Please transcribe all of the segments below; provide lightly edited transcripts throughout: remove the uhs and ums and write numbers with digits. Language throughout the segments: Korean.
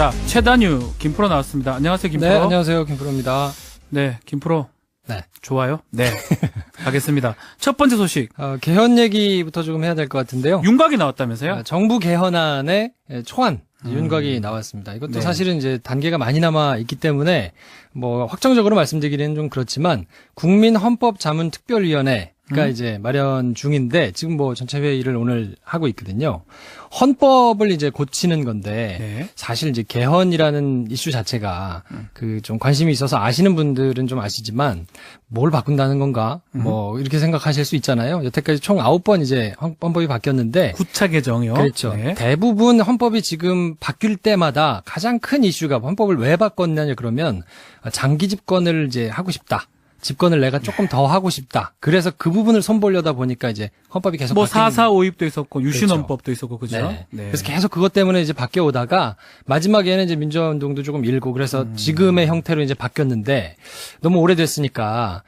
자, 최단유 김프로 나왔습니다. 안녕하세요, 김프로. 네, 안녕하세요, 김프로입니다. 네, 김프로. 네. 좋아요. 네. 가겠습니다. 첫 번째 소식. 개헌 얘기부터 조금 해야 될 것 같은데요. 윤곽이 나왔다면서요? 정부 개헌안의 초안. 윤곽이 나왔습니다. 이것도 네. 사실은 이제 단계가 많이 남아 있기 때문에 뭐 확정적으로 말씀드리기는 좀 그렇지만 국민헌법자문특별위원회가 이제 마련 중인데 지금 뭐 전체 회의를 오늘 하고 있거든요. 헌법을 이제 고치는 건데 네. 사실 이제 개헌이라는 이슈 자체가 그 좀 관심이 있어서 아시는 분들은 좀 아시지만 뭘 바꾼다는 건가 뭐 이렇게 생각하실 수 있잖아요. 여태까지 총 9번 이제 헌법이 바뀌었는데 9차 개정이요. 그렇죠. 네. 대부분 헌법이 지금 바뀔 때마다 가장 큰 이슈가 헌법을 왜 바꿨느냐 그러면 장기 집권을 이제 하고 싶다. 집권을 내가 조금 더 하고 싶다. 그래서 그 부분을 손보려다 보니까 이제 헌법이 계속 뭐 바뀌는 4.4 5입도 있었고 유신헌법도 그렇죠. 있었고 그죠? 네. 네. 그래서 계속 그것 때문에 이제 바뀌어 오다가 마지막에는 이제 민주화운동도 조금 일고 그래서 지금의 형태로 이제 바뀌었는데 너무 오래됐으니까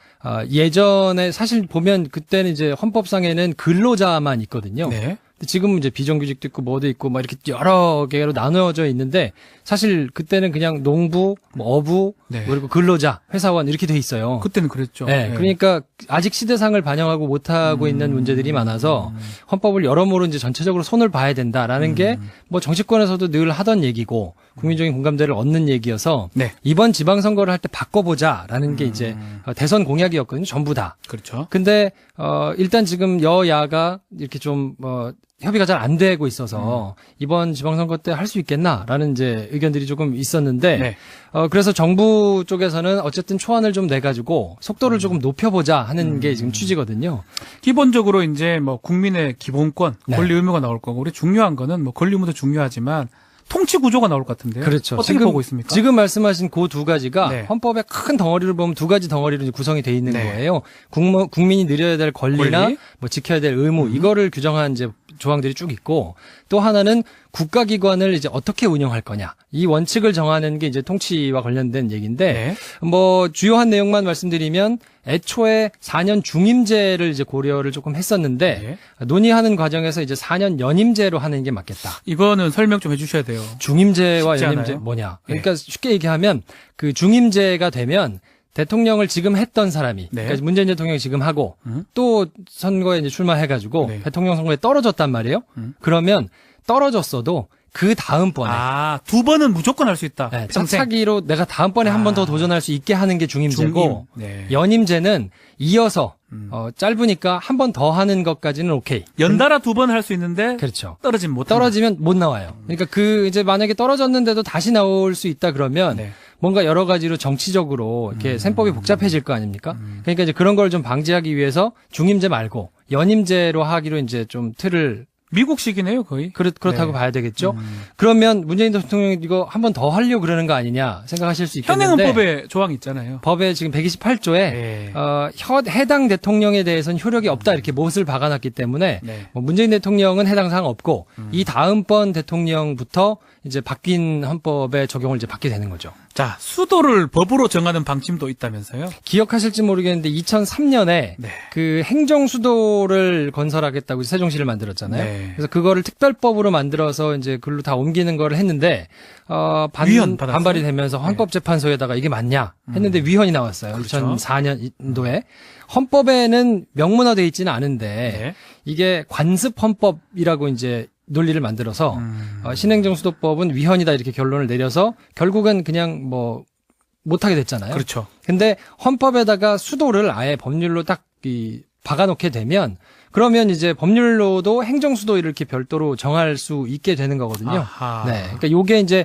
예전에 사실 보면 그때는 이제 헌법상에는 근로자만 있거든요. 네. 근데 지금은 이제 비정규직도 있고 뭐도 있고 막 이렇게 여러 개로 나누어져 있는데 사실 그때는 그냥 농부, 뭐 어부, 네. 그리고 근로자, 회사원 이렇게 돼 있어요. 그때는 그랬죠. 네, 네. 그러니까 아직 시대상을 반영하고 못하고 있는 문제들이 많아서 헌법을 여러모로 이제 전체적으로 손을 봐야 된다라는 게 뭐 정치권에서도 늘 하던 얘기고 국민적인 공감대를 얻는 얘기여서 네. 이번 지방선거를 할 때 바꿔보자라는 게 이제 대선 공약이었거든요. 전부 다. 그렇죠. 근데 일단 지금 여야가 이렇게 좀 협의가 잘 안 되고 있어서 이번 지방선거 때 할 수 있겠나라는 이제 의견들이 조금 있었는데 네. 그래서 정부 쪽에서는 어쨌든 초안을 좀 내가지고 속도를 조금 높여보자 하는 게 지금 취지거든요. 기본적으로 이제 뭐 국민의 기본권, 네. 권리 의무가 나올 거고 우리 중요한 거는 뭐 권리 의무도 중요하지만 통치 구조가 나올 것 같은데요. 그렇죠. 어떻게 보고 있습니까? 지금 말씀하신 그 두 가지가 네. 헌법의 큰 덩어리를 보면 두 가지 덩어리로 이제 구성이 돼 있는 네. 거예요. 국민이 누려야 될 권리나 권리? 뭐 지켜야 될 의무 이거를 규정한 이제 조항들이 쭉 있고 또 하나는 국가기관을 이제 어떻게 운영할 거냐 이 원칙을 정하는 게 이제 통치와 관련된 얘기인데 네. 뭐 주요한 내용만 말씀드리면 애초에 4년 중임제를 이제 고려를 조금 했었는데 논의하는 과정에서 이제 4년 연임제로 하는 게 맞겠다. 이거는 설명 좀 해주셔야 돼요. 중임제와 쉽지 연임제 않아요? 뭐냐? 그러니까 쉽게 얘기하면 그 중임제가 되면 대통령을 지금 했던 사람이 네. 그러니까 문재인 대통령이 지금 하고 또 선거에 이제 출마해가지고 네. 대통령 선거에 떨어졌단 말이에요. 그러면 떨어졌어도 그 다음번에 두 번은 무조건 할 수 있다. 네, 평생. 차차기로 내가 다음번에 한 번 더 도전할 수 있게 하는 게 중임제고 네. 연임제는 이어서 짧으니까 한 번 더 하는 것까지는 오케이. 연달아 두 번 할 수 있는데 그렇죠. 떨어지면 못 떨어지면 못 나와요. 그러니까 그 이제 만약에 떨어졌는데도 다시 나올 수 있다 그러면 네. 뭔가 여러 가지로 정치적으로 이렇게 셈법이 복잡해질 거 아닙니까? 그러니까 이제 그런 걸 좀 방지하기 위해서 중임제 말고 연임제로 하기로 이제 좀 틀을 미국식이네요, 거의. 그렇다고 네. 봐야 되겠죠. 그러면 문재인 대통령이 이거 한 번 더 하려고 그러는 거 아니냐 생각하실 수 있겠는데 현행헌법에 조항이 있잖아요. 법에 지금 128조에 네. 해당 대통령에 대해서는 효력이 없다 이렇게 못을 박아놨기 때문에 네. 뭐 문재인 대통령은 해당 사항 없고 이 다음번 대통령부터 이제 바뀐 헌법에 적용을 이제 받게 되는 거죠. 자, 수도를 법으로 정하는 방침도 있다면서요? 기억하실지 모르겠는데 2003년에 네. 그 행정수도를 건설하겠다고 세종시를 만들었잖아요. 네. 그래서 그거를 특별법으로 만들어서 이제 글로 다 옮기는 거를 했는데 위헌 받았어요? 반발이 되면서 헌법재판소에다가 이게 맞냐 했는데 위헌이 나왔어요. 그렇죠. 2004년도에 헌법에는 명문화돼 있지는 않은데 네. 이게 관습 헌법이라고 이제 논리를 만들어서 신행정수도법은 위헌이다 이렇게 결론을 내려서 결국은 그냥 뭐 못하게 됐잖아요. 그렇죠. 근데 헌법에다가 수도를 아예 법률로 딱 박아놓게 되면 그러면 이제 법률로도 행정수도 이렇게 별도로 정할 수 있게 되는 거거든요. 아하. 네. 그러니까 요게 이제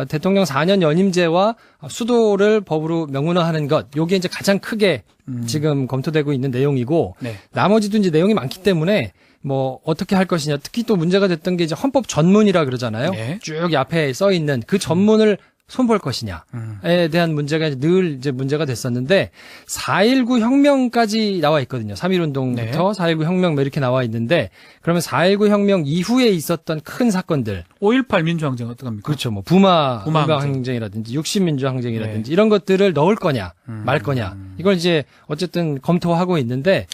대통령 4년 연임제와 수도를 법으로 명문화하는 것, 요게 이제 가장 크게 지금 검토되고 있는 내용이고 네. 나머지도 이제 내용이 많기 때문에 뭐 어떻게 할 것이냐. 특히 또 문제가 됐던 게 이제 헌법 전문이라 그러잖아요. 네. 쭉 앞에 써 있는 그 전문을 손볼 것이냐에 대한 문제가 늘 이제 문제가 됐었는데 4.19 혁명까지 나와 있거든요. 3.1운동부터 네. 4.19 혁명 뭐 이렇게 나와 있는데 그러면 4.19 혁명 이후에 있었던 큰 사건들 5.18 민주항쟁 어떡합니까? 그렇죠. 뭐 부마 항쟁. 항쟁이라든지 60민주 항쟁이라든지 이런 것들을 넣을 거냐 말 거냐 이걸 이제 어쨌든 검토하고 있는데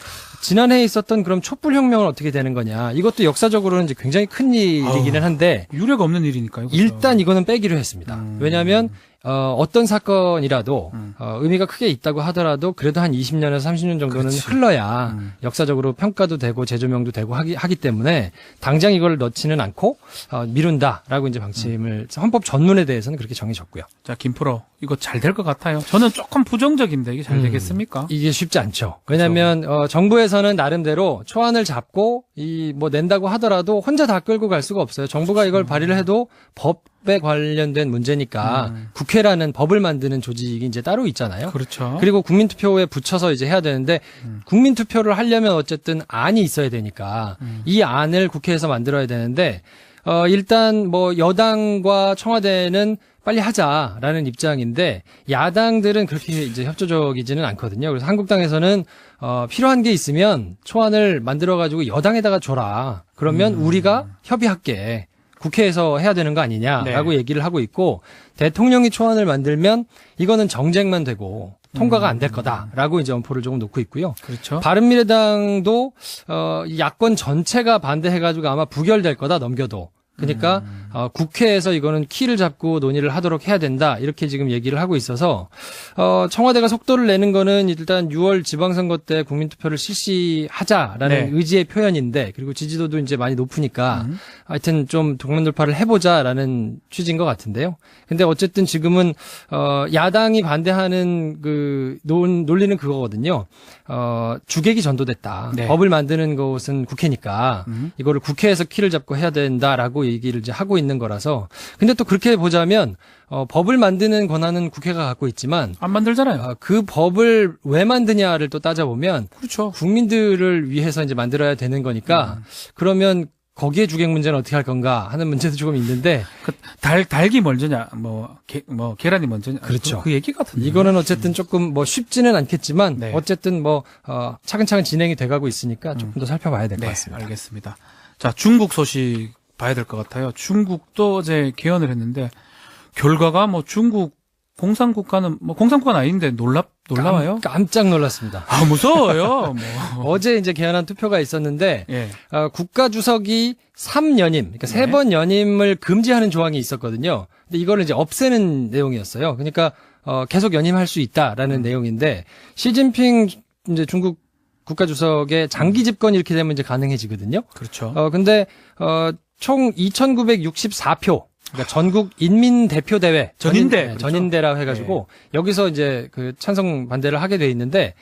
지난해에 있었던 그럼 촛불혁명은 어떻게 되는 거냐. 이것도 역사적으로는 이제 굉장히 큰 일이기는 한데 유례가 없는 일이니까요. 그렇죠? 일단 이거는 빼기로 했습니다. 왜냐하면 어떤 사건이라도 의미가 크게 있다고 하더라도 그래도 한 20년에서 30년 정도는 그렇지. 흘러야 역사적으로 평가도 되고 재조명도 되고 하기 때문에 당장 이걸 넣지는 않고 미룬다라고 이제 방침을 헌법 전문에 대해서는 그렇게 정해졌고요. 자, 김프로 이거 잘 될 것 같아요. 저는 조금 부정적인데 이게 잘 되겠습니까? 이게 쉽지 않죠. 왜냐하면 정부에서는 나름대로 초안을 잡고 뭐 낸다고 하더라도 혼자 다 끌고 갈 수가 없어요. 정부가 이걸 발의를 해도 법에 관련된 문제니까 국회라는 법을 만드는 조직이 이제 따로 있잖아요. 그렇죠. 그리고 국민투표에 붙여서 이제 해야 되는데 국민투표를 하려면 어쨌든 안이 있어야 되니까 이 안을 국회에서 만들어야 되는데 일단 뭐 여당과 청와대는 빨리 하자라는 입장인데 야당들은 그렇게 이제 협조적이지는 않거든요. 그래서 한국당에서는 필요한 게 있으면 초안을 만들어 가지고 여당에다가 줘라. 그러면 우리가 협의할게. 국회에서 해야 되는 거 아니냐라고 네. 얘기를 하고 있고 대통령이 초안을 만들면 이거는 정쟁만 되고 통과가 안 될 거다라고 이제 엄포를 조금 놓고 있고요. 그렇죠. 바른미래당도 이 야권 전체가 반대해가지고 아마 부결될 거다 넘겨도. 그러니까 국회에서 이거는 키를 잡고 논의를 하도록 해야 된다 이렇게 지금 얘기를 하고 있어서 청와대가 속도를 내는 거는 일단 6월 지방선거 때 국민투표를 실시하자라는 네. 의지의 표현인데 그리고 지지도도 이제 많이 높으니까 하여튼 좀 동맹돌파를 해보자라는 취지인 것 같은데요. 근데 어쨌든 지금은 야당이 반대하는 그 논리는 그거거든요. 주객이 전도됐다. 네. 법을 만드는 것은 국회니까 이거를 국회에서 키를 잡고 해야 된다라고 얘기를 이제 하고 있는 거라서. 근데 또 그렇게 보자면 법을 만드는 권한은 국회가 갖고 있지만 안 만들잖아요. 그 법을 왜 만드냐를 또 따져보면 그렇죠. 국민들을 위해서 이제 만들어야 되는 거니까 그러면 거기에 주객 문제는 어떻게 할 건가 하는 문제도 조금 있는데 닭이 먼저냐, 계란이 먼저냐. 그렇죠. 그 얘기 같은데. 이거는 어쨌든 조금 뭐 쉽지는 않겠지만 네. 어쨌든 뭐 차근차근 진행이 돼가고 있으니까 조금 더 살펴봐야 될 것 네, 같습니다. 알겠습니다. 자, 중국 소식 봐야 될 것 같아요. 중국도 어제 개헌을 했는데 결과가 뭐 중국 공산국가는 뭐 공산국가는 아닌데 놀라워요? 깜짝 놀랐습니다. 아, 무서워요. 뭐. 어제 이제 개헌한 투표가 있었는데 예. 국가 주석이 3연임, 그러니까 네. 3번 연임을 금지하는 조항이 있었거든요. 근데 이거를 이제 없애는 내용이었어요. 그러니까 계속 연임할 수 있다라는 내용인데 시진핑 이제 중국 국가 주석의 장기 집권 이렇게 되면 이제 가능해지거든요. 그렇죠. 근데 총 2,964표. 그러니까 전국 인민대표대회 전인대. 그렇죠. 전인대라고 해가지고 여기서 이제 그 찬성 반대를 하게 돼 있는데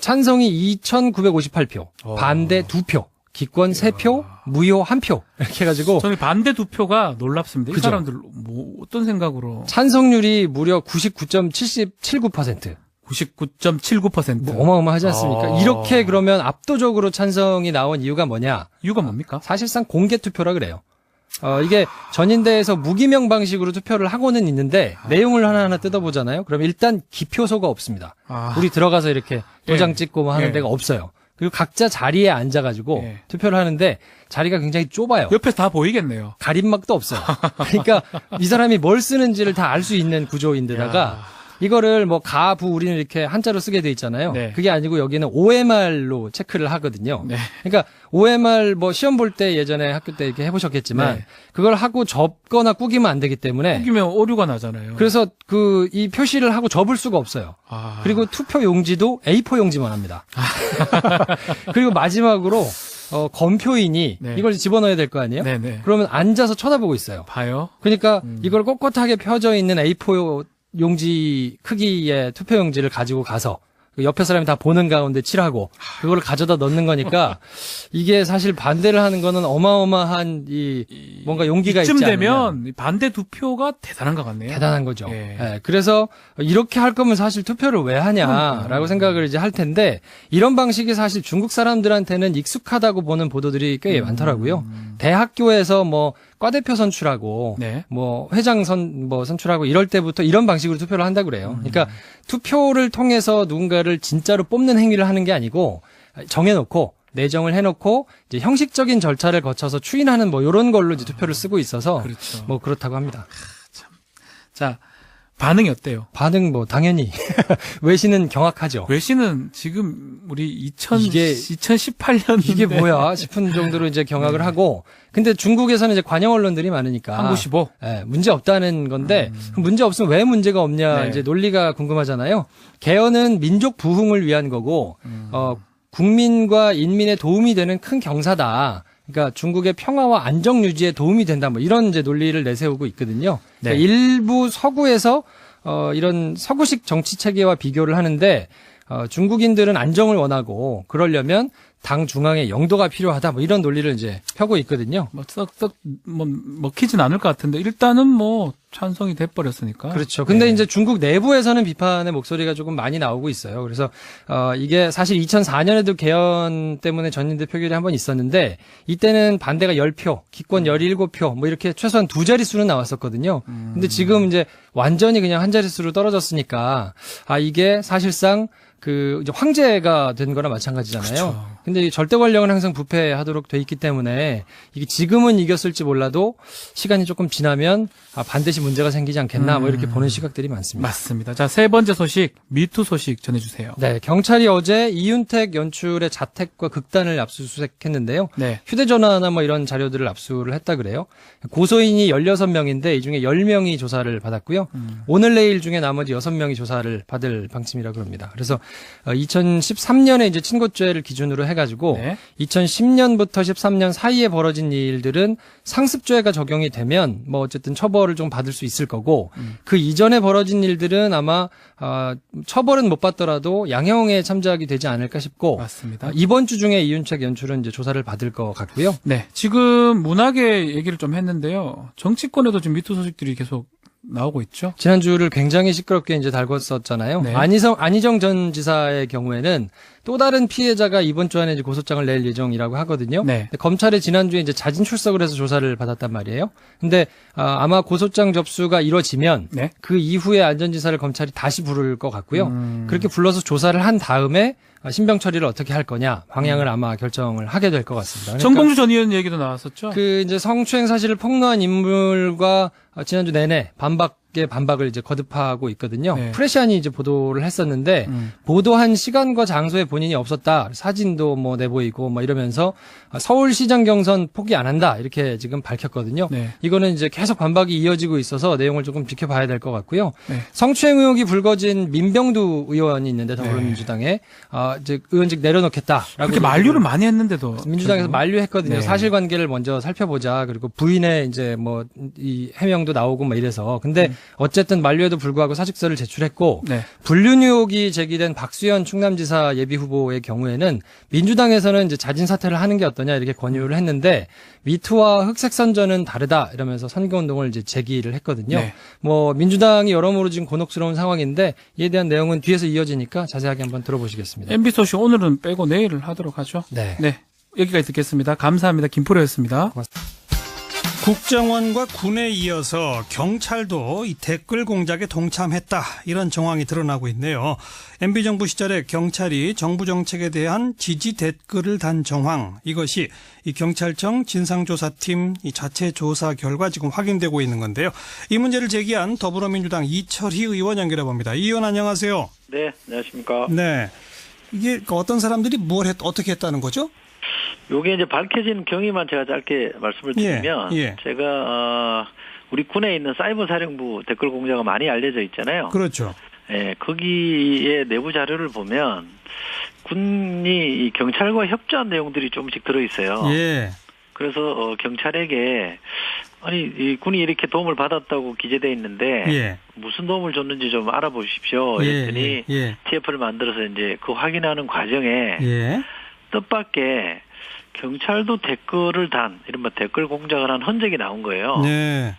찬성이 2,958표, 반대 2표, 기권 3표, 무효 1표 이렇게 해가지고 저는 반대 2표가 놀랍습니다. 이 그죠? 사람들 뭐 어떤 생각으로 찬성률이 무려 99.79%. 99.79%. 뭐 어마어마하지 않습니까? 이렇게 그러면 압도적으로 찬성이 나온 이유가 뭐냐? 이유가 뭡니까? 사실상 공개 투표라 그래요. 이게 전인대에서 무기명 방식으로 투표를 하고는 있는데 내용을 하나하나 뜯어보잖아요. 그럼 일단 기표소가 없습니다. 우리 들어가서 이렇게 도장 예. 찍고 뭐 하는 예. 데가 없어요. 그리고 각자 자리에 앉아가지고 예. 투표를 하는데 자리가 굉장히 좁아요. 옆에서 다 보이겠네요. 가림막도 없어요. 그러니까 이 사람이 뭘 쓰는지를 다 알 수 있는 구조인데다가 이거를 뭐 가, 부, 우리는 이렇게 한자로 쓰게 돼 있잖아요. 네. 그게 아니고 여기는 OMR로 체크를 하거든요. 네. 그러니까 OMR 뭐 시험 볼 때 예전에 학교 때 이렇게 해보셨겠지만 네. 그걸 하고 접거나 꾸기면 안 되기 때문에 꾸기면 오류가 나잖아요. 그래서 이 표시를 하고 접을 수가 없어요. 그리고 투표 용지도 A4 용지만 합니다. 그리고 마지막으로 검표인이 네. 이걸 집어넣어야 될 거 아니에요? 네네. 그러면 앉아서 쳐다보고 있어요. 봐요. 그러니까 이걸 꼿꼿하게 펴져 있는 A4 용지 크기의 투표용지를 가지고 가서 그 옆에 사람이 다 보는 가운데 칠하고 그걸 가져다 넣는 거니까 이게 사실 반대를 하는 거는 어마어마한 뭔가 용기가 있지 이쯤 않느냐. 되면 반대 2표가 대단한 것 같네요. 대단한 거죠. 예. 예, 그래서 이렇게 할 거면 사실 투표를 왜 하냐라고 생각을 이제 할 텐데 이런 방식이 사실 중국 사람들한테는 익숙하다고 보는 보도들이 꽤 많더라고요. 대학교에서 뭐 과대표 선출하고 네. 뭐 회장 선출하고 이럴 때부터 이런 방식으로 투표를 한다고 그래요. 그러니까 투표를 통해서 누군가를 진짜로 뽑는 행위를 하는 게 아니고 정해놓고 내정을 해놓고 이제 형식적인 절차를 거쳐서 추인하는 뭐 이런 걸로 이제 투표를 쓰고 있어서 그렇죠. 뭐 그렇다고 합니다. 자, 반응이 어때요? 반응 뭐 당연히 외신은 경악하죠. 외신은 지금 우리 이게 2018년 이게 뭐야 싶은 정도로 이제 경악을 하고, 근데 중국에서는 이제 관영 언론들이 많으니까 한국15 예, 문제 없다는 건데 그럼 문제 없으면 왜 문제가 없냐 네. 이제 논리가 궁금하잖아요. 개헌은 민족 부흥을 위한 거고 국민과 인민에 도움이 되는 큰 경사다. 그러니까 중국의 평화와 안정 유지에 도움이 된다. 뭐 이런 이제 논리를 내세우고 있거든요. 네. 그러니까 일부 서구에서 이런 서구식 정치 체계와 비교를 하는데 중국인들은 안정을 원하고 그러려면 당 중앙의 영도가 필요하다. 뭐 이런 논리를 이제 펴고 있거든요. 뭐 썩썩 뭐 먹히진 않을 것 같은데 일단은 뭐 찬성이 돼버렸으니까. 그렇죠. 근데 네. 이제 중국 내부에서는 비판의 목소리가 조금 많이 나오고 있어요. 그래서 이게 사실 2004년에도 개헌 때문에 전인대 표결이 한 번 있었는데 이때는 반대가 10표, 기권 17표 뭐 이렇게 최소한 두 자릿수는 나왔었거든요. 근데 지금 이제 완전히 그냥 한 자릿수로 떨어졌으니까 이게 사실상 그 이제 황제가 된 거나 마찬가지잖아요. 그렇죠. 근데 이 절대 권력은 항상 부패하도록 돼 있기 때문에 이게 지금은 이겼을지 몰라도 시간이 조금 지나면 반드시 문제가 생기지 않겠나 뭐 이렇게 보는 시각들이 많습니다. 맞습니다. 자, 세 번째 소식, 미투 소식 전해주세요. 네, 경찰이 어제 이윤택 연출의 자택과 극단을 압수수색했는데요. 네. 휴대전화나 뭐 이런 자료들을 압수를 했다 그래요. 고소인이 16명인데 이 중에 10명이 조사를 받았고요. 오늘 내일 중에 나머지 6명이 조사를 받을 방침이라고 합니다. 그래서 2013년에 이제 친고죄를 기준으로 해가지고 네. 2010년부터 13년 사이에 벌어진 일들은 상습죄가 적용이 되면 뭐 어쨌든 처벌을 좀 받을 수 있을 거고 그 이전에 벌어진 일들은 아마 처벌은 못 받더라도 양형에 참작이 되지 않을까 싶고 맞습니다. 이번 주 중에 이윤택 연출은 이제 조사를 받을 것 같고요. 네. 지금 문학의 얘기를 좀 했는데요. 정치권에도 지금 미투 소식들이 계속 나오고 있죠. 지난주를 굉장히 시끄럽게 이제 달궜었잖아요. 네. 안희정 전 지사의 경우에는 또 다른 피해자가 이번 주 안에 이제 고소장을 낼 예정이라고 하거든요. 네. 근데 검찰에 지난주에 이제 자진 출석을 해서 조사를 받았단 말이에요. 근데 아마 고소장 접수가 이루어지면 네. 그 이후에 안 전 지사를 검찰이 다시 부를 것 같고요. 그렇게 불러서 조사를 한 다음에 신병 처리를 어떻게 할 거냐 방향을 아마 결정을 하게 될 것 같습니다. 그러니까 정봉주 전 의원 얘기도 나왔었죠. 그 이제 성추행 사실을 폭로한 인물과 지난주 내내 반박을 이제 거듭하고 있거든요. 네. 프레시안이 이제 보도를 했었는데 보도한 시간과 장소에 본인이 없었다. 사진도 뭐 내보이고 뭐 이러면서 서울시장 경선 포기 안 한다. 이렇게 지금 밝혔거든요. 네. 이거는 이제 계속 반박이 이어지고 있어서 내용을 조금 지켜봐야 될 것 같고요. 네. 성추행 의혹이 불거진 민병두 의원이 있는데 더불어민주당에 이제 의원직 내려놓겠다라고 그렇게 만류를 많이 했는데도 민주당에서 만류했거든요. 네. 사실관계를 먼저 살펴보자. 그리고 부인의 이제 뭐 이 해명도 나오고 뭐 이래서. 근데 어쨌든 만류에도 불구하고 사직서를 제출했고 네. 불륜 의혹이 제기된 박수현 충남지사 예비 후보의 경우에는 민주당에서는 이제 자진 사퇴를 하는 게 어떠냐 이렇게 권유를 했는데 미투와 흑색 선전은 다르다 이러면서 선거운동을 이제 제기를 했거든요. 네. 뭐 민주당이 여러모로 지금 곤혹스러운 상황인데 이에 대한 내용은 뒤에서 이어지니까 자세하게 한번 들어보시겠습니다. MB 소식 오늘은 빼고 내일 하도록 하죠. 네. 네. 여기까지 듣겠습니다. 감사합니다. 김포로였습니다. 국정원과 군에 이어서 경찰도 이 댓글 공작에 동참했다. 이런 정황이 드러나고 있네요. MB정부 시절에 경찰이 정부 정책에 대한 지지 댓글을 단 정황. 이것이 이 경찰청 진상조사팀 이 자체 조사 결과 지금 확인되고 있는 건데요. 이 문제를 제기한 더불어민주당 이철희 의원 연결해 봅니다. 이 의원 안녕하세요. 네, 안녕하십니까. 네. 이게 어떤 사람들이 어떻게 했다는 거죠? 요게 이제 밝혀진 경위만 제가 짧게 말씀을 드리면, 예. 제가, 우리 군에 있는 사이버 사령부 댓글 공작가 많이 알려져 있잖아요. 그렇죠. 예, 거기에 내부 자료를 보면, 군이 이 경찰과 협조한 내용들이 조금씩 들어있어요. 예. 그래서, 경찰에게, 아니, 이 군이 이렇게 도움을 받았다고 기재되어 있는데, 예. 무슨 도움을 줬는지 좀 알아보십시오. 이랬더니, 예. TF를 만들어서 이제 그 확인하는 과정에, 예. 뜻밖의 경찰도 댓글을 이른바 댓글 공작을 한 흔적이 나온 거예요. 네.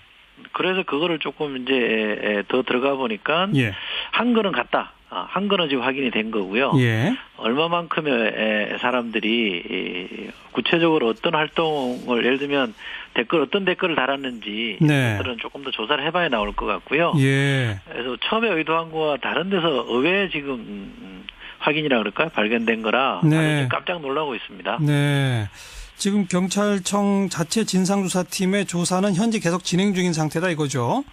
그래서 그거를 조금 이제 더 들어가 보니까 예. 한 거는 같다. 한 거는 지금 확인이 된 거고요. 예. 얼마만큼의 사람들이 구체적으로 어떤 활동을 예를 들면 어떤 댓글을 달았는지 네. 이것들은 조금 더 조사를 해봐야 나올 것 같고요. 예. 그래서 처음에 의도한 거와 다른 데서 의외에 지금 확인이라 그럴까요? 발견된 거라 네. 깜짝 놀라고 있습니다. 네. 지금 경찰청 자체 진상조사팀의 조사는 현재 계속 진행 중인 상태다 이거죠?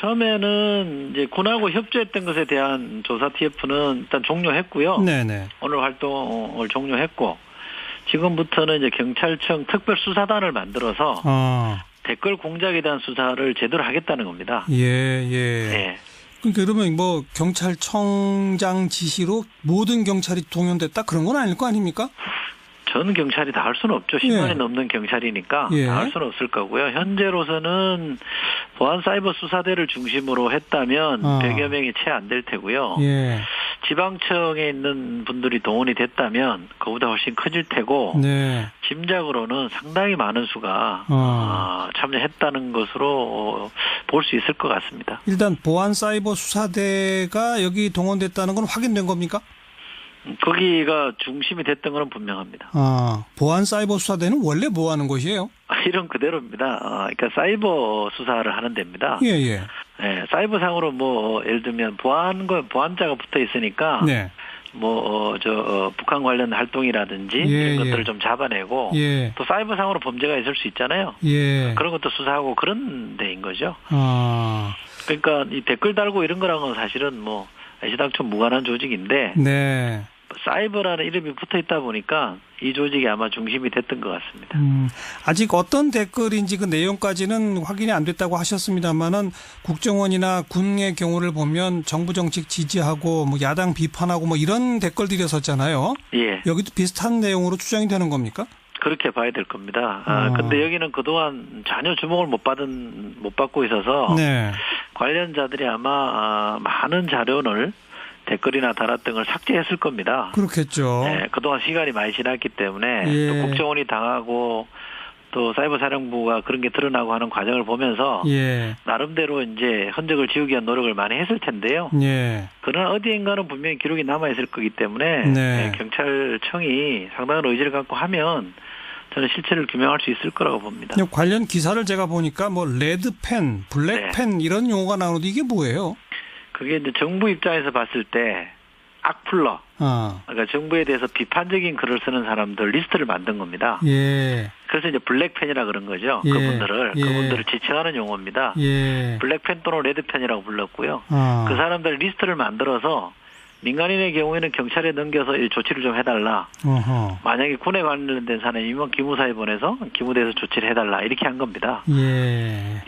처음에는 이제 군하고 협조했던 것에 대한 조사 TF는 일단 종료했고요. 네네. 오늘 활동을 종료했고, 지금부터는 이제 경찰청 특별수사단을 만들어서 댓글 공작에 대한 수사를 제대로 하겠다는 겁니다. 예. 네. 그러니까 그러면 뭐 경찰청장 지시로 모든 경찰이 동원됐다 그런 건 아닐 거 아닙니까? 전 경찰이 다 할 수는 없죠. 10만이 넘는 경찰이니까 다 할 수는 없을 거고요. 현재로서는 보안사이버수사대를 중심으로 했다면 100여 명이 채 안 될 테고요. 예. 지방청에 있는 분들이 동원이 됐다면 그보다 훨씬 커질 테고 네. 짐작으로는 상당히 많은 수가 참여했다는 것으로 볼 수 있을 것 같습니다. 일단 보안사이버수사대가 여기 동원됐다는 건 확인된 겁니까? 거기가 중심이 됐던 건 분명합니다. 보안사이버수사대는 원래 뭐 하는 곳이에요? 이런 그대로입니다. 그러니까 사이버 수사를 하는 데입니다. 예. 네, 사이버상으로 뭐 예를 들면 보안자가 붙어 있으니까 네. 북한 관련 활동이라든지 이런 것들을 좀 잡아내고 또 사이버상으로 범죄가 있을 수 있잖아요. 그런 것도 수사하고 그런 데인 거죠. 그러니까 이 댓글 달고 이런 거랑은 사실은 뭐 애시당초 무관한 조직인데 네. 사이버라는 이름이 붙어 있다 보니까 이 조직이 아마 중심이 됐던 것 같습니다. 아직 어떤 댓글인지 그 내용까지는 확인이 안 됐다고 하셨습니다만은 국정원이나 군의 경우를 보면 정부 정책 지지하고 뭐 야당 비판하고 뭐 이런 댓글들이었었잖아요. 예. 여기도 비슷한 내용으로 추정이 되는 겁니까? 그렇게 봐야 될 겁니다. 근데 여기는 그동안 전혀 주목을 못 받고 있어서 네. 관련자들이 아마 많은 자료를 댓글이나 달았던 걸 삭제했을 겁니다. 그렇겠죠. 네, 그동안 시간이 많이 지났기 때문에 예. 또 국정원이 당하고 또 사이버사령부가 그런 게 드러나고 하는 과정을 보면서 예. 나름대로 이제 흔적을 지우기 위한 노력을 많이 했을 텐데요. 예. 그러나 어디인가는 분명히 기록이 남아있을 거기 때문에 네. 경찰청이 상당한 의지를 갖고 하면 저는 실체를 규명할 수 있을 거라고 봅니다. 관련 기사를 제가 보니까 뭐 레드펜, 블랙펜 이런 용어가 나오는데 이게 뭐예요? 그게 이제 정부 입장에서 봤을 때 악플러, 그러니까 정부에 대해서 비판적인 글을 쓰는 사람들 리스트를 만든 겁니다. 예. 그래서 이제 블랙펜이라 그런 거죠. 예. 그분들을 지칭하는 용어입니다. 예. 블랙펜 또는 레드펜이라고 불렀고요. 그 사람들 리스트를 만들어서 민간인의 경우에는 경찰에 넘겨서 이 조치를 좀 해달라. 만약에 군에 관련된 사람이면 기무사에 보내서 기무대에서 조치를 해달라. 이렇게 한 겁니다. 예.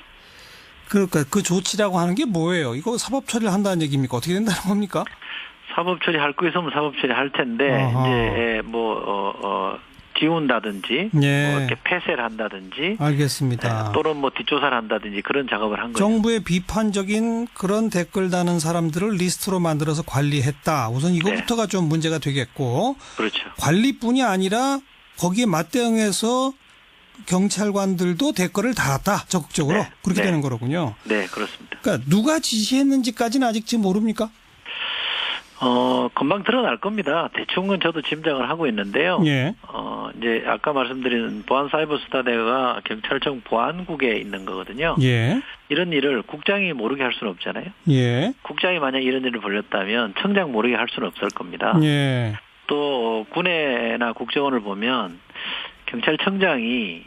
그러니까 그 조치라고 하는 게 뭐예요? 이거 사법 처리를 한다는 얘기입니까? 어떻게 된다는 겁니까? 사법 처리할 거 있으면 사법 처리할 텐데 이제 지운다든지 예. 이렇게 폐쇄를 한다든지 알겠습니다. 또는 뭐 뒷조사를 한다든지 그런 작업을 한 거죠. 정부의 비판적인 그런 댓글 다는 사람들을 리스트로 만들어서 관리했다. 우선 이거부터가 좀 문제가 되겠고 그렇죠. 관리뿐이 아니라 거기에 맞대응해서 경찰관들도 댓글을 달았다. 적극적으로. 그렇게 되는 거로군요. 네, 그렇습니다. 그러니까 누가 지시했는지까지는 아직 지금 모릅니까? 금방 드러날 겁니다. 대충은 저도 짐작을 하고 있는데요. 예. 이제 아까 말씀드린 보안사이버수사대가 경찰청 보안국에 있는 거거든요. 예. 이런 일을 국장이 모르게 할 수는 없잖아요. 예. 국장이 만약 이런 일을 벌였다면 청장 모르게 할 수는 없을 겁니다. 예. 또 군에나 국정원을 보면 경찰청장이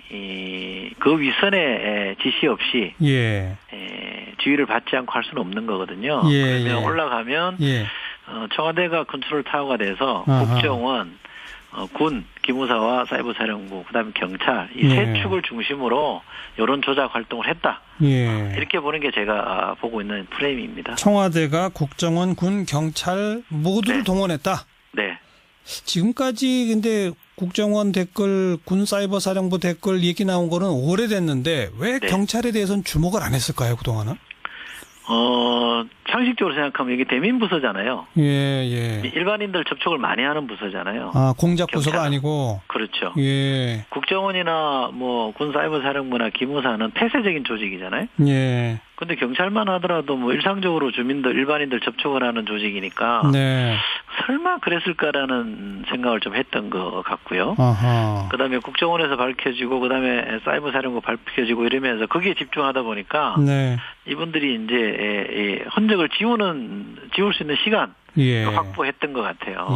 그 위선의 지시 없이 예. 지휘를 받지 않고 할 수는 없는 거거든요. 예. 그러면 올라가면 예. 청와대가 컨트롤 타워가 돼서 국정원, 군, 기무사와 사이버사령부, 그다음에 경찰 이 세 축을 중심으로 여론 조작 활동을 했다. 예. 이렇게 보는 게 제가 보고 있는 프레임입니다. 청와대가 국정원, 군, 경찰 모두를 동원했다. 네. 지금까지 근데 국정원 댓글, 군 사이버 사령부 댓글 얘기 나온 거는 오래됐는데 왜 경찰에 대해서는 주목을 안 했을까요, 그동안은? 상식적으로 생각하면 이게 대민 부서잖아요. 예. 일반인들 접촉을 많이 하는 부서잖아요. 공작 부서가 경찰은. 아니고. 그렇죠. 예. 국정원이나 뭐 군 사이버 사령부나 기무사는 폐쇄적인 조직이잖아요. 예. 근데 경찰만 하더라도 뭐 일상적으로 주민들, 일반인들 접촉을 하는 조직이니까 네. 설마 그랬을까라는 생각을 좀 했던 것 같고요. 그다음에 국정원에서 밝혀지고 그다음에 사이버 사령부 밝혀지고 이러면서 거기에 집중하다 보니까 네. 이분들이 이제 흔적을 지울 수 있는 시간 확보했던 것 같아요.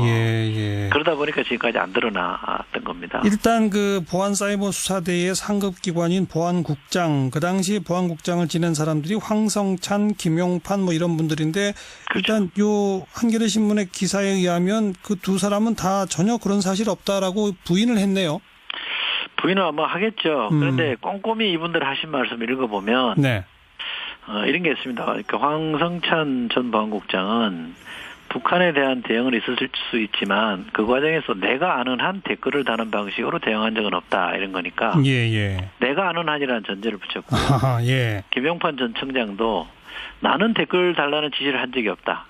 그러다 보니까 지금까지 안 드러났던 겁니다. 일단 그 보안사이버수사대의 상급기관인 보안국장, 그 당시 보안국장을 지낸 사람들이 황성찬, 김용판 뭐 이런 분들인데 일단 요 한겨레 신문의 기사에 의하면 그 두 사람은 다 전혀 그런 사실 없다라고 부인을 했네요. 부인은 아마 하겠죠. 그런데 꼼꼼히 이분들 하신 말씀 읽어보면 이런 게 있습니다. 그러니까 황성찬 전 보안국장은 북한에 대한 대응은 있었을 수 있지만 그 과정에서 내가 아는 한 댓글을 다는 방식으로 대응한 적은 없다 이런 거니까 내가 아는 한이라는 전제를 붙였고 김용판 전 청장도 나는 댓글 달라는 지시를 한 적이 없다.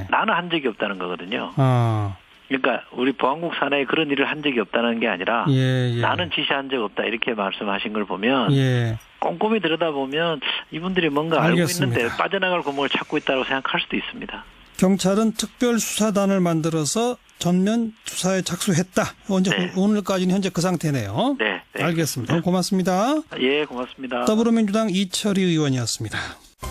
나는 한 적이 없다는 거거든요. 그러니까 우리 보안국 산하에 그런 일을 한 적이 없다는 게 아니라 나는 지시한 적 없다 이렇게 말씀하신 걸 보면 꼼꼼히 들여다보면 이분들이 뭔가 알겠습니다. 알고 있는데 빠져나갈 구멍을 찾고 있다고 생각할 수도 있습니다. 경찰은 특별수사단을 만들어서 전면 수사에 착수했다. 오늘까지는 현재 그 상태네요. 네. 알겠습니다. 고맙습니다. 예, 고맙습니다. 더불어민주당 이철희 의원이었습니다.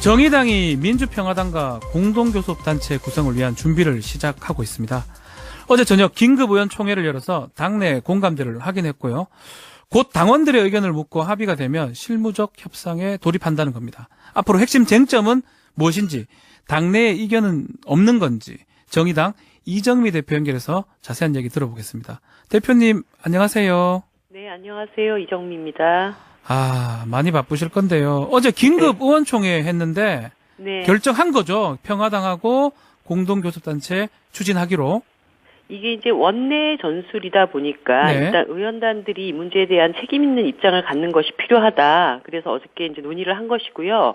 정의당이 민주평화당과 공동교섭단체 구성을 위한 준비를 시작하고 있습니다. 어제 저녁 긴급의원총회를 열어서 당내 공감대를 확인했고요. 곧 당원들의 의견을 묻고 합의가 되면 실무적 협상에 돌입한다는 겁니다. 앞으로 핵심 쟁점은 무엇인지, 당내에 이견은 없는 건지 정의당 이정미 대표 연결해서 자세한 얘기 들어보겠습니다. 대표님 안녕하세요. 네, 안녕하세요. 이정미입니다. 많이 바쁘실 건데요. 어제 긴급 의원총회 했는데 결정한 거죠. 평화당하고 공동교섭단체 추진하기로. 이게 이제 원내 전술이다 보니까 일단 의원단들이 이 문제에 대한 책임 있는 입장을 갖는 것이 필요하다. 그래서 어저께 이제 논의를 한 것이고요.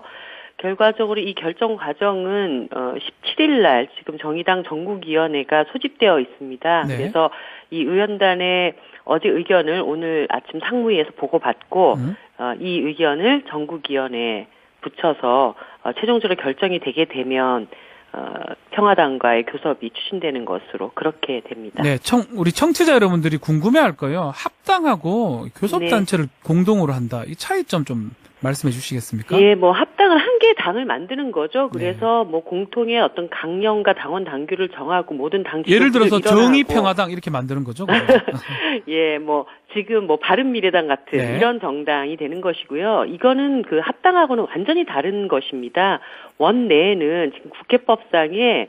결과적으로 이 결정 과정은 17일 날 지금 정의당 전국위원회가 소집되어 있습니다. 그래서 이 의원단의 어제 의견을 오늘 아침 상무위에서 보고받고 이 의견을 전국위원회에 붙여서 최종적으로 결정이 되게 되면 평화당과의 교섭이 추진되는 것으로 그렇게 됩니다. 네, 우리 청취자 여러분들이 궁금해할 거예요. 합당하고 교섭단체를 공동으로 한다. 이 차이점 좀 말씀해 주시겠습니까? 예, 뭐 합당을 한 개의 당을 만드는 거죠. 그래서 뭐 공통의 어떤 강령과 당원 당규를 정하고 모든 당 예를 들어서 정의평화당 이렇게 만드는 거죠. 예, 뭐 지금 뭐 바른미래당 같은 이런 정당이 되는 것이고요. 이거는 그 합당하고는 완전히 다른 것입니다. 원내에는 지금 국회법상에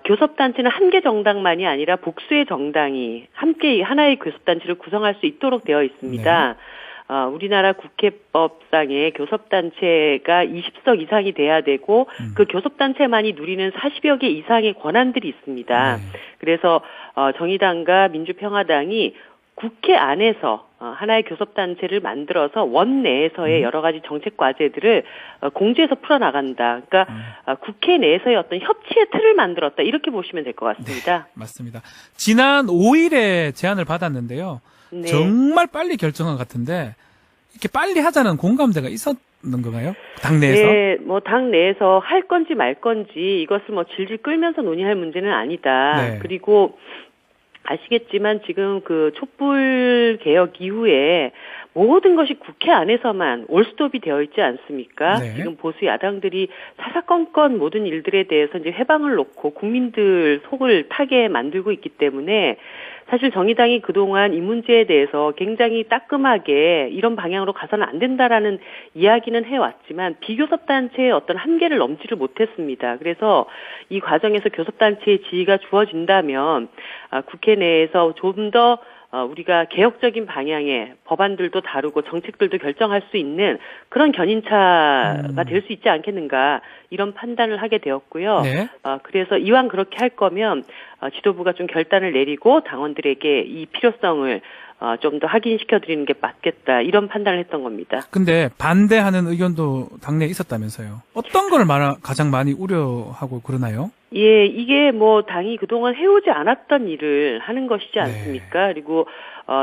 교섭단체는 한 개 정당만이 아니라 복수의 정당이 함께 하나의 교섭단체를 구성할 수 있도록 되어 있습니다. 우리나라 국회법상에 교섭단체가 20석 이상이 돼야 되고 그 교섭단체만이 누리는 40여 개 이상의 권한들이 있습니다. 그래서 정의당과 민주평화당이 국회 안에서 하나의 교섭단체를 만들어서 원내에서의 여러 가지 정책 과제들을 공주에서 풀어나간다. 그러니까 국회 내에서의 어떤 협치의 틀을 만들었다. 이렇게 보시면 될 것 같습니다. 맞습니다. 지난 5일에 제안을 받았는데요. 정말 빨리 결정한 것 같은데 이렇게 빨리 하자는 공감대가 있었는 건가요? 당내에서? 네, 뭐 당내에서 할 건지 말 건지 이것을 뭐 질질 끌면서 논의할 문제는 아니다. 그리고 아시겠지만 지금 그 촛불 개혁 이후에 모든 것이 국회 안에서만 올스톱이 되어 있지 않습니까? 지금 보수 야당들이 사사건건 모든 일들에 대해서 이제 회방을 놓고 국민들 속을 타게 만들고 있기 때문에 사실 정의당이 그동안 이 문제에 대해서 굉장히 따끔하게 이런 방향으로 가서는 안 된다라는 이야기는 해왔지만 비교섭단체의 어떤 한계를 넘지를 못했습니다. 그래서 이 과정에서 교섭단체의 지위가 주어진다면 국회 내에서 좀 더 우리가 개혁적인 방향의 법안들도 다루고 정책들도 결정할 수 있는 그런 견인차가 될 수 있지 않겠는가 이런 판단을 하게 되었고요. 그래서 이왕 그렇게 할 거면 지도부가 좀 결단을 내리고 당원들에게 이 필요성을 좀 더 확인시켜드리는 게 맞겠다 이런 판단을 했던 겁니다. 근데 반대하는 의견도 당내에 있었다면서요. 어떤 걸 가장 많이 우려하고 그러나요? 예, 이게 뭐 당이 그동안 해오지 않았던 일을 하는 것이지 않습니까? 그리고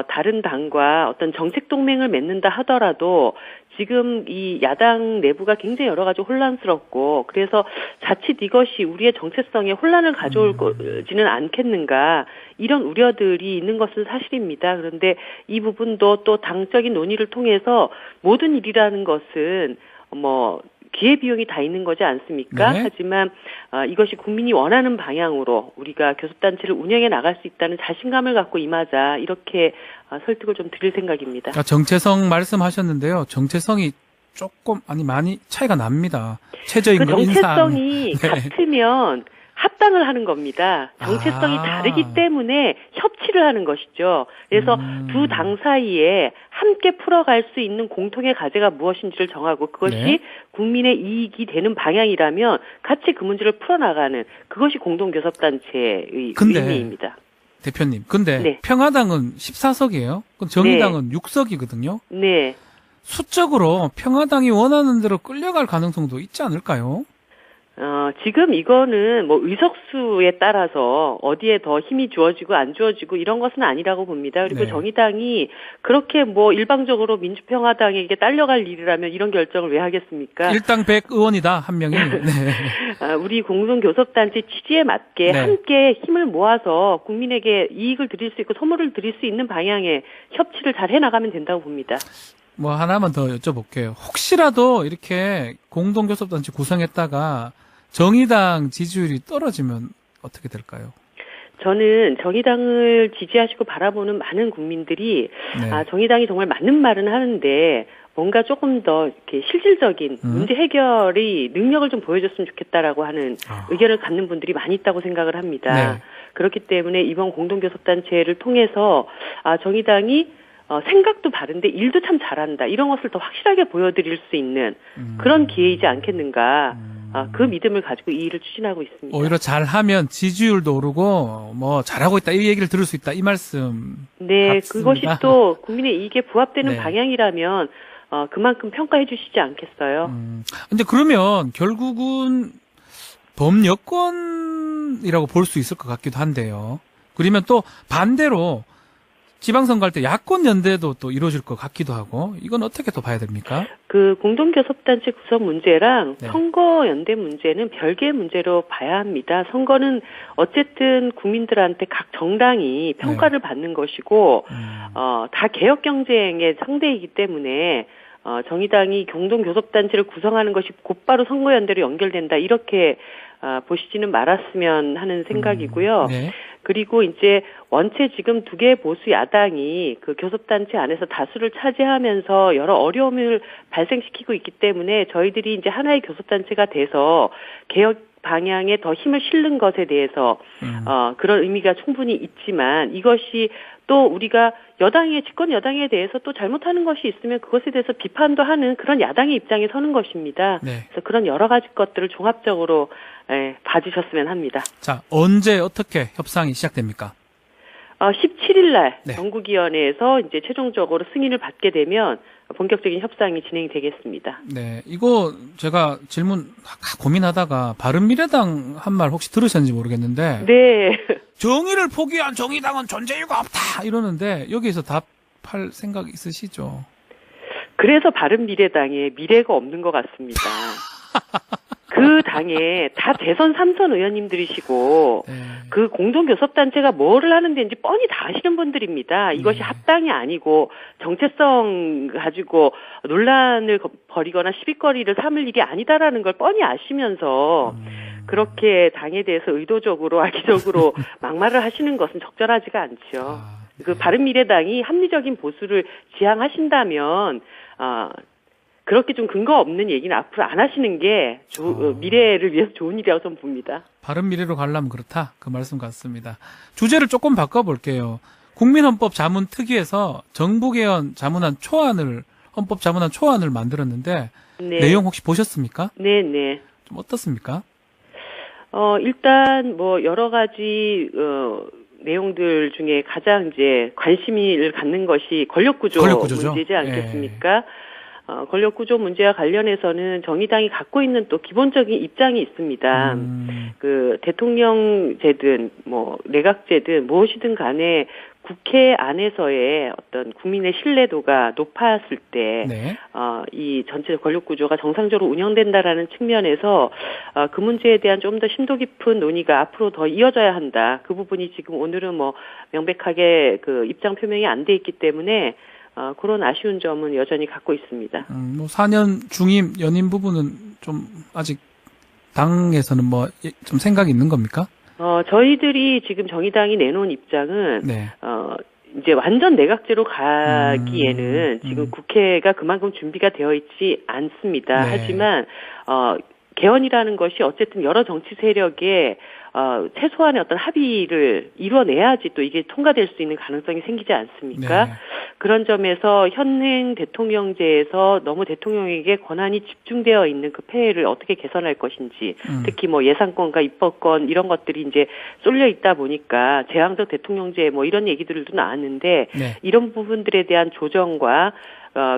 다른 당과 어떤 정책 동맹을 맺는다 하더라도 지금 이 야당 내부가 굉장히 여러 가지 혼란스럽고 그래서 자칫 이것이 우리의 정체성에 혼란을 가져올지는 않겠는가 이런 우려들이 있는 것은 사실입니다. 그런데 이 부분도 또 당적인 논의를 통해서 모든 일이라는 것은 뭐 기회비용이 다 있는 거지 않습니까? 네. 하지만 이것이 국민이 원하는 방향으로 우리가 교섭단체를 운영해 나갈 수 있다는 자신감을 갖고 임하자 이렇게 설득을 좀 드릴 생각입니다. 정체성 말씀하셨는데요. 정체성이 조금 많이 차이가 납니다. 최저임금 그 인상. 정체성이 같으면 합당을 하는 겁니다. 정체성이 다르기 때문에 협치를 하는 것이죠. 그래서 두 당 사이에 함께 풀어갈 수 있는 공통의 과제가 무엇인지를 정하고 그것이 네. 국민의 이익이 되는 방향이라면 같이 그 문제를 풀어나가는 그것이 공동교섭단체의 의미입니다. 대표님, 근데 네. 평화당은 14석이에요. 그럼 정의당은 6석이거든요. 네. 수적으로 평화당이 원하는 대로 끌려갈 가능성도 있지 않을까요? 지금 이거는 뭐 의석수에 따라서 어디에 더 힘이 주어지고 안 주어지고 이런 것은 아니라고 봅니다. 그리고 네. 정의당이 그렇게 뭐 일방적으로 민주평화당에게 딸려갈 일이라면 이런 결정을 왜 하겠습니까? 일당 100 의원이다, 한 명이. 네. 우리 공동교섭단체 취지에 맞게 네. 함께 힘을 모아서 국민에게 이익을 드릴 수 있고 선물을 드릴 수 있는 방향의 협치를 잘 해나가면 된다고 봅니다. 뭐 하나만 더 여쭤볼게요. 혹시라도 이렇게 공동교섭단체 구성했다가 정의당 지지율이 떨어지면 어떻게 될까요? 저는 정의당을 지지하시고 바라보는 많은 국민들이 네. 정의당이 정말 맞는 말은 하는데 뭔가 조금 더 이렇게 실질적인 문제 해결의 능력을 좀 보여줬으면 좋겠다라고 하는 의견을 갖는 분들이 많이 있다고 생각을 합니다. 네. 그렇기 때문에 이번 공동교섭단체를 통해서 정의당이 생각도 바른데 일도 참 잘한다. 이런 것을 더 확실하게 보여드릴 수 있는 그런 기회이지 않겠는가. 그 믿음을 가지고 이 일을 추진하고 있습니다. 오히려 잘하면 지지율도 오르고 뭐 잘하고 있다 이 얘기를 들을 수 있다 이 말씀. 네, 같습니다. 그것이 또 국민의 이익에 부합되는 네. 방향이라면 그만큼 평가해 주시지 않겠어요? 근데 그러면 결국은 범여권이라고 볼 수 있을 것 같기도 한데요. 그러면 또 반대로 지방선거 할 때 야권 연대도 또 이루어질 것 같기도 하고 이건 어떻게 또 봐야 됩니까? 그 공동교섭단체 구성 문제랑 네. 선거 연대 문제는 별개의 문제로 봐야 합니다. 선거는 어쨌든 국민들한테 각 정당이 평가를 받는 것이고 다 개혁 경쟁의 상대이기 때문에 정의당이 공동교섭단체를 구성하는 것이 곧바로 선거연대로 연결된다 이렇게 보시지는 말았으면 하는 생각이고요. 네. 그리고 이제 원체 지금 두 개의 보수 야당이 그 교섭단체 안에서 다수를 차지하면서 여러 어려움을 발생시키고 있기 때문에 저희들이 이제 하나의 교섭단체가 돼서 개혁 방향에 더 힘을 실는 것에 대해서 그런 의미가 충분히 있지만 이것이 또 우리가 여당의 집권 여당에 대해서 또 잘못하는 것이 있으면 그것에 대해서 비판도 하는 그런 야당의 입장에 서는 것입니다. 네. 그래서 그런 여러 가지 것들을 종합적으로 봐주셨으면 합니다. 자, 언제 어떻게 협상이 시작됩니까? 17일 날 네. 전국위원회에서 이제 최종적으로 승인을 받게 되면 본격적인 협상이 진행되겠습니다. 네, 이거 제가 질문 고민하다가 바른미래당 한 말 혹시 들으셨는지 모르겠는데 네. 정의를 포기한 정의당은 존재 이유가 없다 이러는데 여기에서 답할 생각 있으시죠? 그래서 바른미래당에 미래가 없는 것 같습니다. 그 당에 다 대선 3선 의원님들이시고 네. 그 공동교섭단체가 뭐를 하는 데인지 뻔히 다 아시는 분들입니다. 이것이 합당이 아니고 정체성 가지고 논란을 벌이거나 시비거리를 삼을 일이 아니다라는 걸 뻔히 아시면서 그렇게 당에 대해서 의도적으로 악의적으로 막말을 하시는 것은 적절하지가 않죠. 그 바른미래당이 합리적인 보수를 지향하신다면 그렇게 좀 근거 없는 얘기는 앞으로 안 하시는 게 미래를 위해서 좋은 일이라고 저는 봅니다. 바른미래로 가려면 그렇다 그 말씀 같습니다. 주제를 조금 바꿔볼게요. 국민헌법 자문특위에서 정부개헌 자문안 초안을 헌법 자문안 초안을 만들었는데 네. 내용 혹시 보셨습니까? 네. 좀 어떻습니까? 일단 뭐 여러 가지 내용들 중에 가장 이제 관심을 갖는 것이 권력구조 문제지 않겠습니까? 권력구조 문제와 관련해서는 정의당이 갖고 있는 또 기본적인 입장이 있습니다. 그 대통령제든 뭐 내각제든 무엇이든 간에 국회 안에서의 어떤 국민의 신뢰도가 높았을 때, 네. 이 전체 권력구조가 정상적으로 운영된다라는 측면에서, 그 문제에 대한 좀 더 심도 깊은 논의가 앞으로 더 이어져야 한다. 그 부분이 지금 오늘은 뭐 명백하게 그 입장 표명이 안 돼 있기 때문에, 그런 아쉬운 점은 여전히 갖고 있습니다. 뭐 4년 중임 연임 부분은 좀 아직 당에서는 뭐 좀 생각이 있는 겁니까? 저희들이 지금 정의당이 내놓은 입장은 네. 이제 완전 내각제로 가기에는 지금 국회가 그만큼 준비가 되어 있지 않습니다. 네. 하지만 개헌이라는 것이 어쨌든 여러 정치 세력의 최소한의 어떤 합의를 이뤄내야지 또 이게 통과될 수 있는 가능성이 생기지 않습니까? 네. 그런 점에서 현행 대통령제에서 너무 대통령에게 권한이 집중되어 있는 그 폐해를 어떻게 개선할 것인지, 특히 뭐 예산권과 입법권 이런 것들이 이제 쏠려 있다 보니까 제왕적 대통령제 뭐 이런 얘기들도 나왔는데 네. 이런 부분들에 대한 조정과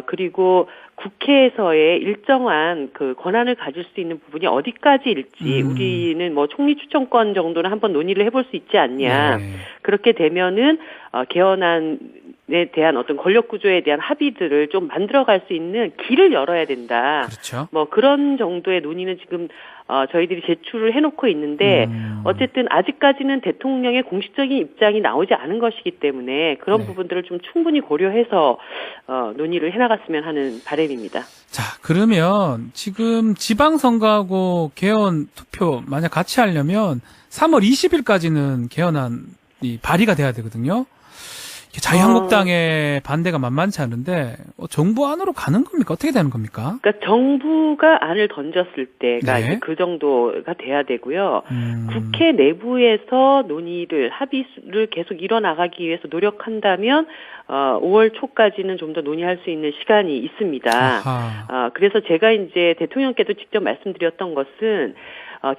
그리고 국회에서의 일정한 그 권한을 가질 수 있는 부분이 어디까지일지 우리는 뭐 총리 추천권 정도는 한번 논의를 해볼 수 있지 않냐. 네. 그렇게 되면은 개헌안에 대한 어떤 권력 구조에 대한 합의들을 좀 만들어갈 수 있는 길을 열어야 된다. 그렇죠. 뭐 그런 정도의 논의는 지금 저희들이 제출을 해놓고 있는데 어쨌든 아직까지는 대통령의 공식적인 입장이 나오지 않은 것이기 때문에 그런 네. 부분들을 좀 충분히 고려해서 논의를 해나갔으면 하는 바람입니다. 자, 그러면 지금 지방선거하고 개헌 투표 만약 같이 하려면 3월 20일까지는 개헌안이 발의가 돼야 되거든요. 자유한국당의 반대가 만만치 않은데 정부 안으로 가는 겁니까? 어떻게 되는 겁니까? 그러니까 정부가 안을 던졌을 때가 네. 이제 그 정도가 돼야 되고요. 국회 내부에서 논의를 합의를 계속 이뤄나가기 위해서 노력한다면 5월 초까지는 좀 더 논의할 수 있는 시간이 있습니다. 그래서 제가 이제 대통령께도 직접 말씀드렸던 것은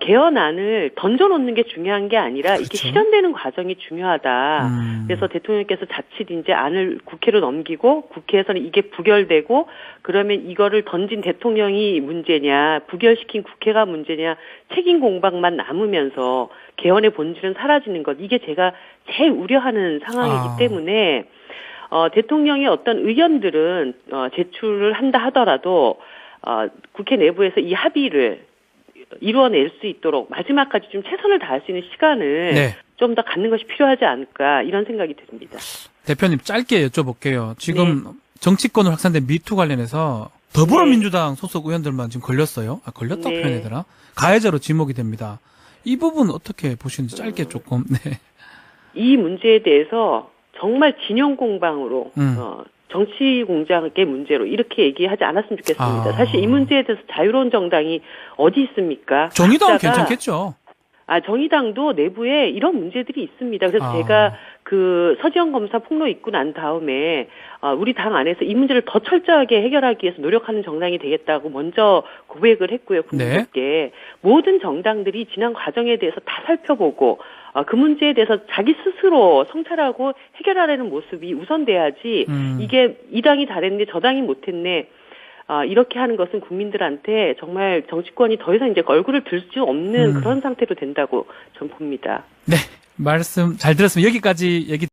개헌안을 던져놓는 게 중요한 게 아니라 그렇죠. 이게 실현되는 과정이 중요하다. 그래서 대통령께서 자칫 이제 안을 국회로 넘기고 국회에서는 이게 부결되고 그러면 이거를 던진 대통령이 문제냐, 부결시킨 국회가 문제냐, 책임 공방만 남으면서 개헌의 본질은 사라지는 것. 이게 제가 제일 우려하는 상황이기 때문에 대통령의 어떤 의견들은 제출을 한다 하더라도 국회 내부에서 이 합의를 이루어낼 수 있도록 마지막까지 좀 최선을 다할 수 있는 시간을 네. 좀 더 갖는 것이 필요하지 않을까 이런 생각이 듭니다. 대표님 짧게 여쭤볼게요. 지금 정치권으로 확산된 미투 관련해서 더불어민주당 소속 의원들만 지금 걸렸어요. 걸렸다고 표현해야 되나? 가해자로 지목이 됩니다. 이 부분 어떻게 보시는지 짧게 조금. 네. 이 문제에 대해서 정말 진영 공방으로 정치 공작의 문제로 이렇게 얘기하지 않았으면 좋겠습니다. 사실 이 문제에 대해서 자유로운 정당이 어디 있습니까? 정의당은 괜찮겠죠. 정의당도 내부에 이런 문제들이 있습니다. 그래서 제가 그 서지영 검사 폭로 있고 난 다음에 우리 당 안에서 이 문제를 더 철저하게 해결하기 위해서 노력하는 정당이 되겠다고 먼저 고백을 했고요. 국민들께. 네. 모든 정당들이 지난 과정에 대해서 다 살펴보고 그 문제에 대해서 자기 스스로 성찰하고 해결하려는 모습이 우선돼야지 이게 이 당이 잘했네 저 당이 못했네 이렇게 하는 것은 국민들한테 정말 정치권이 더 이상 이제 얼굴을 들 수 없는 그런 상태로 된다고 전 봅니다. 네, 말씀 잘 들었습니다. 여기까지 얘기